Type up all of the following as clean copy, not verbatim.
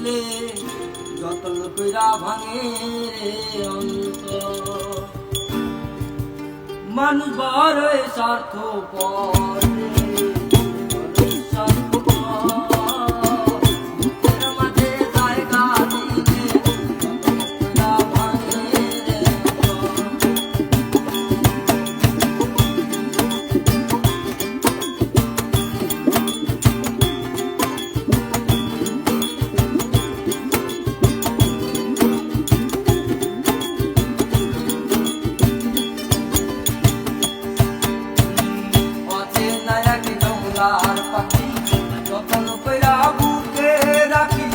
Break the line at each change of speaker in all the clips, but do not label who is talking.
দিলে যতন কইরা ভাঙে রে অন্তর। মানুষ বড় স্বার্থপর আর পাখি যতন কইরা বুকে রাখি,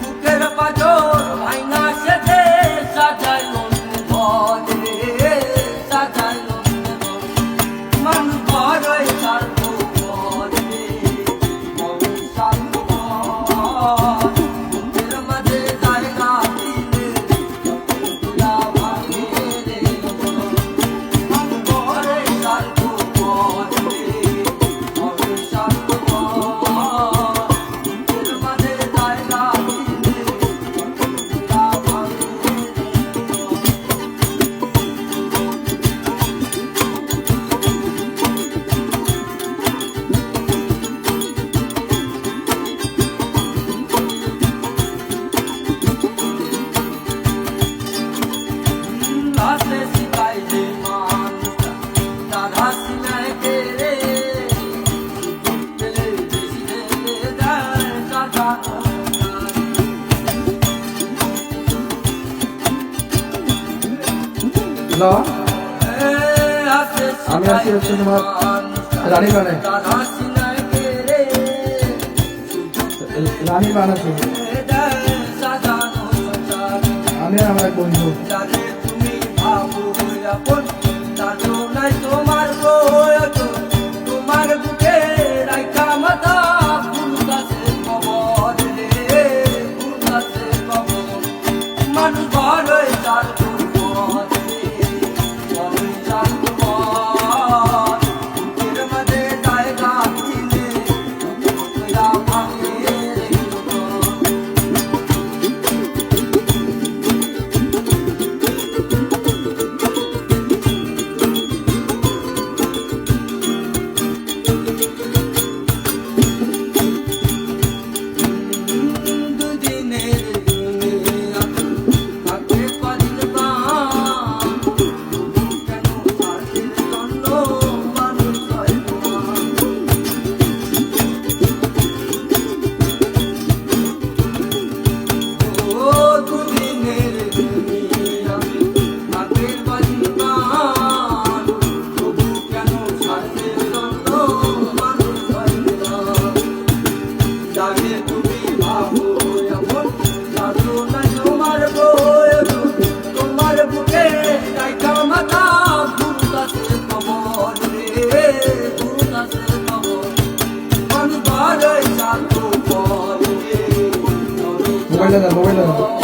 বুকের পাজর ভাঙা সেতে সাজাইল ঘরে, সাজাইল মানুষ বড়ই স্বার্থপর রে, বড়ই স্বার্থপর। বুকের মাঝে জায়গা দিলে যতন কইরা ভাঙে রে মানুষ বড়ই স্বার্থপর রে।
হ্যালো, আমি আছি হচ্ছে তোমার রানীবানে। রানীবান আছি আমি আর আমার এক বন্ধু।
তোমার বুকে রাইখা মাথা ফুল গাছের খবর রে, ফুল গাছের খবর। মানুষ বড়ই স্বার্থপর রে, বড়ই স্বার্থপর। বুকের মাঝে জায়গা দিলে যতন কইরা ভাঙে রে
মোবাইল দাও, মোবাইল দাও।